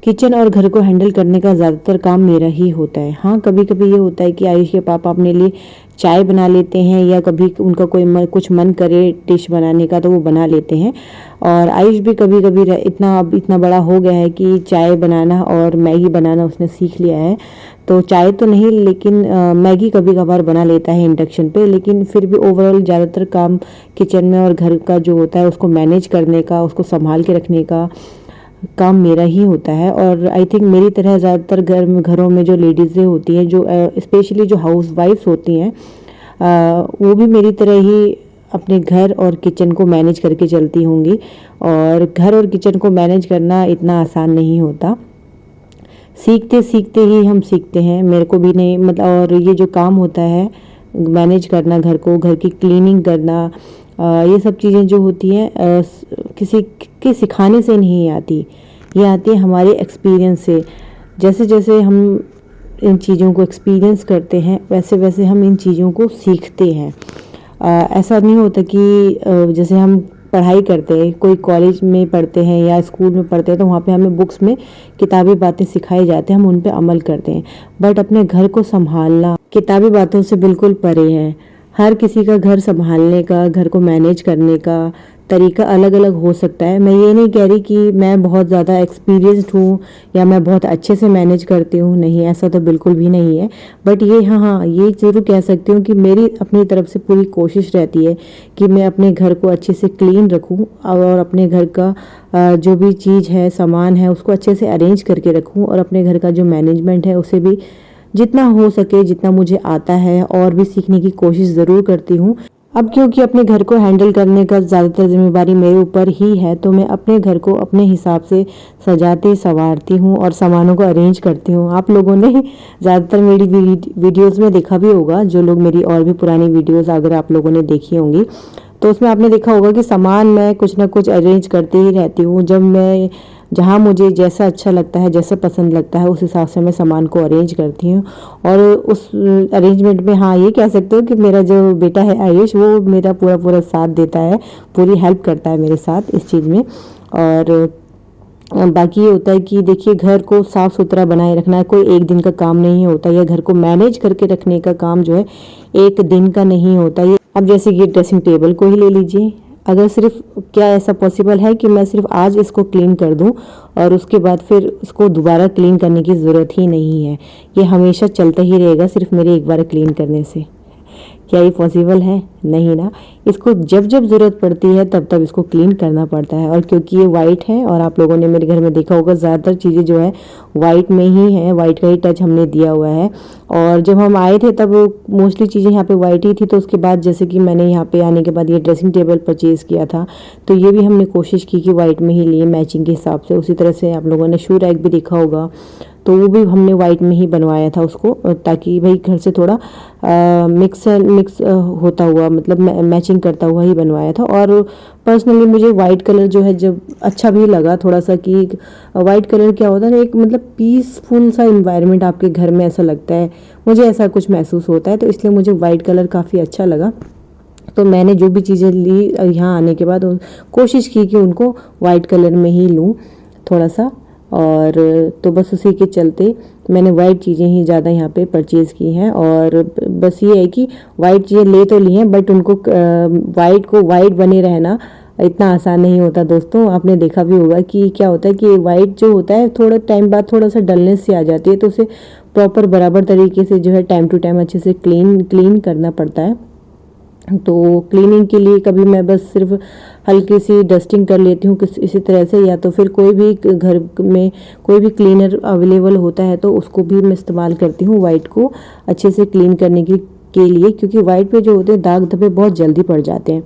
Kitchen और घर को हैंडल करने का ज़्यादातर काम मेरा ही होता है। हाँ, कभी कभी ये होता है कि आयुष के पापा अपने लिए चाय बना लेते हैं, या कभी उनका कुछ मन करे डिश बनाने का तो वो बना लेते हैं। और आयुष भी कभी कभी अब इतना बड़ा हो गया है कि चाय बनाना और मैगी बनाना उसने सीख लिया है। तो चाय तो नहीं, लेकिन मैगी कभी कभार बना लेता है इंडक्शन पे। लेकिन फिर भी ओवरऑल ज़्यादातर काम किचन में और घर का जो होता है उसको मैनेज करने का, उसको संभाल के रखने का काम मेरा ही होता है। और आई थिंक मेरी तरह ज़्यादातर घरों में जो लेडीज़ें होती हैं, जो स्पेशली जो हाउस वाइफ्स होती हैं, वो भी मेरी तरह ही अपने घर और किचन को मैनेज करके चलती होंगी। और घर और किचन को मैनेज करना इतना आसान नहीं होता, सीखते सीखते ही हम सीखते हैं। मेरे को भी नहीं मतलब, और ये जो काम होता है मैनेज करना घर को, घर की क्लीनिंग करना, ये सब चीज़ें जो होती हैं किसी के सिखाने से नहीं आती, ये आती है हमारे एक्सपीरियंस से। जैसे जैसे हम इन चीज़ों को एक्सपीरियंस करते हैं वैसे वैसे हम इन चीज़ों को सीखते हैं। ऐसा नहीं होता कि जैसे हम पढ़ाई करते हैं, कोई कॉलेज में पढ़ते हैं या स्कूल में पढ़ते हैं, तो वहाँ पे हमें बुक्स में किताबी बातें सिखाई जाती हैं, हम उन पे अमल करते हैं। बट अपने घर को संभालना किताबी बातों से बिल्कुल परे है। हर किसी का घर संभालने का, घर को मैनेज करने का तरीका अलग अलग हो सकता है। मैं ये नहीं कह रही कि मैं बहुत ज़्यादा एक्सपीरियंस्ड हूँ या मैं बहुत अच्छे से मैनेज करती हूँ, नहीं, ऐसा तो बिल्कुल भी नहीं है। बट ये हाँ, ये ज़रूर कह सकती हूँ कि मेरी अपनी तरफ से पूरी कोशिश रहती है कि मैं अपने घर को अच्छे से क्लीन रखूँ और अपने घर का जो भी चीज़ है, सामान है, उसको अच्छे से अरेंज करके रखूँ। और अपने घर का जो मैनेजमेंट है उसे भी जितना हो सके, जितना मुझे आता है, और भी सीखने की कोशिश ज़रूर करती हूँ। अब क्योंकि अपने घर को हैंडल करने का ज़्यादातर जिम्मेदारी मेरे ऊपर ही है, तो मैं अपने घर को अपने हिसाब से सजाती संवारती हूँ और सामानों को अरेंज करती हूँ। आप लोगों ने ज़्यादातर मेरी वीडियोज़ में देखा भी होगा, जो लोग मेरी और भी पुरानी वीडियोज़ अगर आप लोगों ने देखी होंगी तो उसमें आपने देखा होगा कि सामान मैं कुछ ना कुछ अरेंज करती ही रहती हूँ। जब मैं जहाँ मुझे जैसा अच्छा लगता है, जैसा पसंद लगता है, उस हिसाब से मैं सामान को अरेंज करती हूँ। और उस अरेंजमेंट में हाँ, ये कह सकते हो कि मेरा जो बेटा है आयुष, वो मेरा पूरा पूरा साथ देता है, पूरी हेल्प करता है मेरे साथ इस चीज़ में। और बाकी ये होता है कि देखिए, घर को साफ़ सुथरा बनाए रखना कोई एक दिन का काम नहीं होता। या घर को मैनेज करके रखने का काम जो है एक दिन का नहीं होता। ये अब जैसे ये ड्रेसिंग टेबल को ही ले लीजिए, अगर सिर्फ, क्या ऐसा पॉसिबल है कि मैं सिर्फ आज इसको क्लीन कर दूं और उसके बाद फिर इसको दोबारा क्लीन करने की ज़रूरत ही नहीं है? ये हमेशा चलता ही रहेगा सिर्फ मेरे एक बार क्लीन करने से? क्या ये पॉसिबल है? नहीं ना। इसको जब जब ज़रूरत पड़ती है तब तब इसको क्लीन करना पड़ता है। और क्योंकि ये वाइट है, और आप लोगों ने मेरे घर में देखा होगा ज़्यादातर चीज़ें जो है वाइट में ही है, वाइट का ही टच हमने दिया हुआ है। और जब हम आए थे तब मोस्टली चीज़ें यहाँ पे वाइट ही थी। तो उसके बाद जैसे कि मैंने यहाँ पे आने के बाद ये ड्रेसिंग टेबल परचेज़ किया था, तो ये भी हमने कोशिश की कि वाइट में ही लिए, मैचिंग के हिसाब से। उसी तरह से आप लोगों ने शू रैक भी देखा होगा, तो वो भी हमने वाइट में ही बनवाया था उसको, ताकि भाई घर से थोड़ा मिक्स होता हुआ, मतलब मैचिंग करता हुआ ही बनवाया था। और पर्सनली मुझे वाइट कलर जो है जब अच्छा भी लगा थोड़ा सा, कि वाइट कलर क्या होता है ना, एक मतलब पीसफुल सा इन्वायरमेंट आपके घर में ऐसा लगता है, मुझे ऐसा कुछ महसूस होता है। तो इसलिए मुझे वाइट कलर काफ़ी अच्छा लगा। तो मैंने जो भी चीज़ें ली यहाँ आने के बाद कोशिश की कि उनको वाइट कलर में ही लूँ थोड़ा सा। और तो बस उसी के चलते मैंने वाइट चीज़ें ही ज़्यादा यहाँ पे परचेज़ की हैं। और बस ये है कि वाइट चीज़ें ले तो ली हैं, बट उनको वाइट को वाइट बने रहना इतना आसान नहीं होता दोस्तों। आपने देखा भी होगा कि क्या होता है कि वाइट जो होता है थोड़ा टाइम बाद थोड़ा सा डलनेस से आ जाती है, तो उसे प्रॉपर बराबर तरीके से जो है टाइम टू टाइम अच्छे से क्लीन करना पड़ता है। तो क्लीनिंग के लिए कभी मैं बस सिर्फ हल्की सी डस्टिंग कर लेती हूँ इसी तरह से, या तो फिर कोई भी घर में कोई भी क्लीनर अवेलेबल होता है तो उसको भी मैं इस्तेमाल करती हूँ वाइट को अच्छे से क्लीन करने के लिए। क्योंकि वाइट पे जो होते हैं दाग धब्बे बहुत जल्दी पड़ जाते हैं,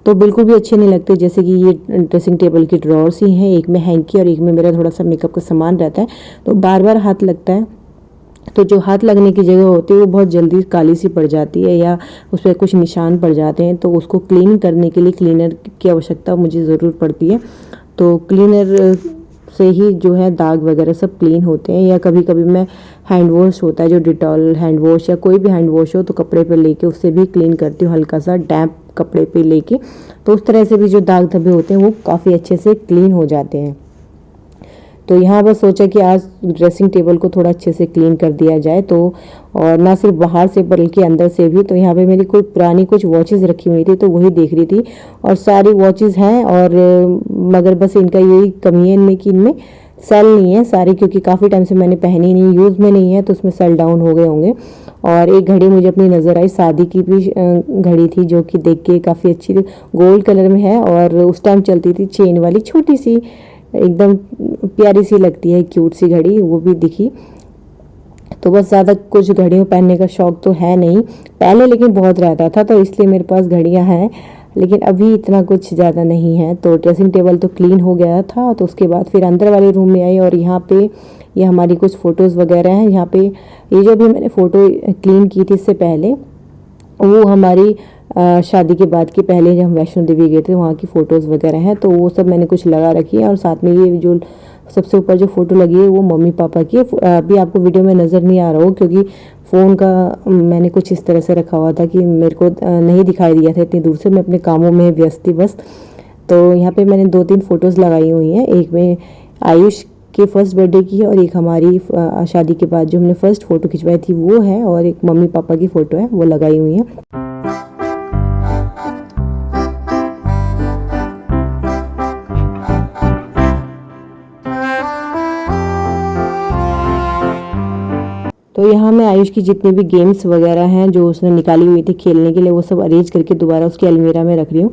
तो बिल्कुल भी अच्छे नहीं लगते। जैसे कि ये ड्रेसिंग टेबल की ड्रॉर्स ही हैं, एक में हैंकी और एक में मेरा थोड़ा सा मेकअप का सामान रहता है, तो बार बार हाथ लगता है। तो जो हाथ लगने की जगह होती है वो बहुत जल्दी काली सी पड़ जाती है, या उस पर कुछ निशान पड़ जाते हैं। तो उसको क्लीन करने के लिए क्लीनर की आवश्यकता मुझे ज़रूर पड़ती है। तो क्लीनर से ही जो है दाग वगैरह सब क्लीन होते हैं। या कभी कभी मैं हैंड वॉश होता है जो डिटॉल हैंड वॉश या कोई भी हैंड वॉश हो, तो कपड़े पे लेके उससे भी क्लीन करती हूँ, हल्का सा डैम्प कपड़े पे लेके। तो उस तरह से भी जो दाग धब्बे होते हैं वो काफ़ी अच्छे से क्लीन हो जाते हैं। तो यहाँ बस सोचा कि आज ड्रेसिंग टेबल को थोड़ा अच्छे से क्लीन कर दिया जाए, तो और ना सिर्फ बाहर से बल्कि अंदर से भी। तो यहाँ पे मेरी कोई पुरानी कुछ वॉचेस रखी हुई थी तो वही देख रही थी, और सारी वॉचेस हैं और मगर बस इनका यही कमी है इनमें कि इनमें सेल नहीं है सारी, क्योंकि काफ़ी टाइम से मैंने पहनी नहीं, यूज़ में नहीं है, तो उसमें सेल डाउन हो गए होंगे। और एक घड़ी मुझे अपनी नज़र आई, शादी की भी घड़ी थी जो कि देख के काफ़ी अच्छी थी, गोल्ड कलर में है और उस टाइम चलती थी चेन वाली, छोटी सी एकदम प्यारी सी लगती है, क्यूट सी घड़ी, वो भी दिखी। तो बस ज़्यादा कुछ घड़ियों पहनने का शौक़ तो है नहीं पहले, लेकिन बहुत रहता था, तो इसलिए मेरे पास घड़ियाँ हैं, लेकिन अभी इतना कुछ ज़्यादा नहीं है। तो ड्रेसिंग टेबल तो क्लीन हो गया था, तो उसके बाद फिर अंदर वाले रूम में आई, और यहाँ पे ये हमारी कुछ फ़ोटोज़ वगैरह हैं। यहाँ पे ये जो भी मैंने फ़ोटो क्लीन की थी इससे पहले, वो हमारी शादी के बाद की, पहले जब हम वैष्णो देवी गए थे वहाँ की फ़ोटोज़ वगैरह हैं, तो वो सब मैंने कुछ लगा रखी है। और साथ में ये जो सबसे ऊपर जो फ़ोटो लगी है वो मम्मी पापा की है। अभी आपको वीडियो में नज़र नहीं आ रहा हो क्योंकि फ़ोन का मैंने कुछ इस तरह से रखा हुआ था कि मेरे को नहीं दिखाई दिया था इतनी दूर से, मैं अपने कामों में व्यस्त थी बस। तो यहाँ पे मैंने 2-3 फ़ोटोज़ लगाई हुई हैं, एक में आयुष के फर्स्ट बर्थडे की है और एक हमारी शादी के बाद जो हमने फर्स्ट फ़ोटो खिंचवाई थी वो है, और एक मम्मी पापा की फ़ोटो है वो लगाई हुई है। तो यहाँ मैं आयुष की जितनी भी गेम्स वगैरह हैं जो उसने निकाली हुई थी खेलने के लिए, वो सब अरेंज करके दोबारा उसकी अलमीरा में रख रही हूँ।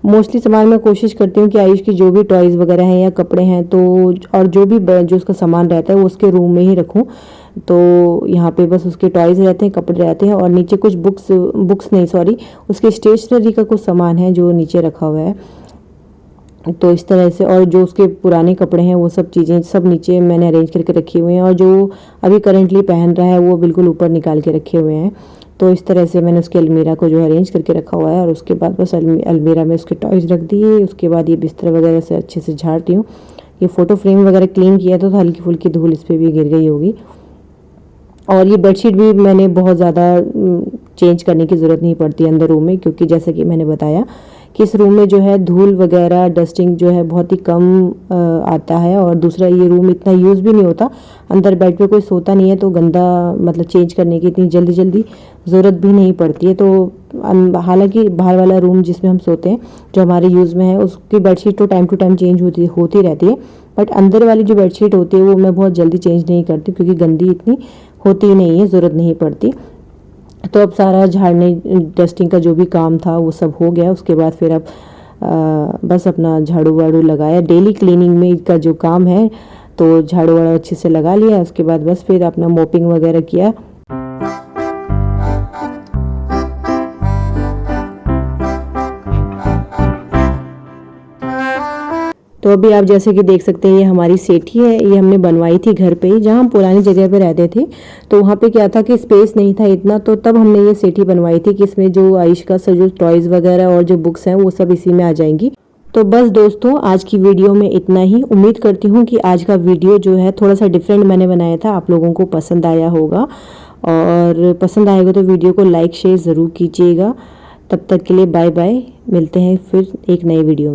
मोस्टली सामान मैं कोशिश करती हूँ कि आयुष की जो भी टॉयज़ वगैरह हैं या कपड़े हैं, तो और जो भी जो उसका सामान रहता है वो उसके रूम में ही रखूँ। तो यहाँ पे बस उसके टॉयज़ रहते हैं, कपड़े रहते हैं, और नीचे कुछ बुक्स नहीं सॉरी उसके स्टेशनरी का कुछ सामान है जो नीचे रखा हुआ है। तो इस तरह से, और जो उसके पुराने कपड़े हैं वो सब चीज़ें सब नीचे मैंने अरेंज करके रखी हुई हैं, और जो अभी करंटली पहन रहा है वो बिल्कुल ऊपर निकाल के रखे हुए हैं। तो इस तरह से मैंने उसके अलमीरा को जो अरेंज करके रखा हुआ है, और उसके बाद बस अलमीरा में उसके टॉयज़ रख दिए। उसके बाद ये बिस्तर वगैरह से अच्छे से झाड़ती हूँ। ये फ़ोटो फ्रेम वगैरह क्लीन किया तो हल्की फुल्की धूल इस पर भी गिर गई होगी। और ये बेडशीट भी मैंने बहुत ज़्यादा चेंज करने की ज़रूरत नहीं पड़ती अंदर रूम में, क्योंकि जैसे कि मैंने बताया कि इस रूम में जो है धूल वगैरह डस्टिंग जो है बहुत ही कम आता है, और दूसरा ये रूम इतना यूज़ भी नहीं होता, अंदर बेड पे कोई सोता नहीं है, तो गंदा मतलब चेंज करने की इतनी जल्दी जल्दी ज़रूरत भी नहीं पड़ती है। तो हालांकि बाहर वाला रूम जिसमें हम सोते हैं जो हमारे यूज़ में है उसकी बेडशीट तो टाइम टू टाइम चेंज होती रहती है, बट अंदर वाली जो बेडशीट होती है वो मैं बहुत जल्दी चेंज नहीं करती, क्योंकि गंदी इतनी होती नहीं है, ज़रूरत नहीं पड़ती। तो अब सारा झाड़ने डस्टिंग का जो भी काम था वो सब हो गया। उसके बाद फिर अब बस अपना झाड़ू वाड़ू लगाया, डेली क्लीनिंग में का जो काम है, तो झाड़ू वाड़ू अच्छे से लगा लिया। उसके बाद बस फिर अपना मोपिंग वगैरह किया। तो अभी आप जैसे कि देख सकते हैं ये हमारी सेठी है, ये हमने बनवाई थी घर पे ही, जहाँ हम पुरानी जगह पे रहते थे। तो वहाँ पे क्या था कि स्पेस नहीं था इतना, तो तब हमने ये सेठी बनवाई थी कि इसमें जो आयुष का जो टॉयज़ वगैरह और जो बुक्स हैं वो सब इसी में आ जाएंगी। तो बस दोस्तों आज की वीडियो में इतना ही। उम्मीद करती हूँ कि आज का वीडियो जो है थोड़ा सा डिफरेंट मैंने बनाया था, आप लोगों को पसंद आया होगा, और पसंद आएगा तो वीडियो को लाइक शेयर ज़रूर कीजिएगा। तब तक के लिए बाय बाय, मिलते हैं फिर एक नए वीडियो में।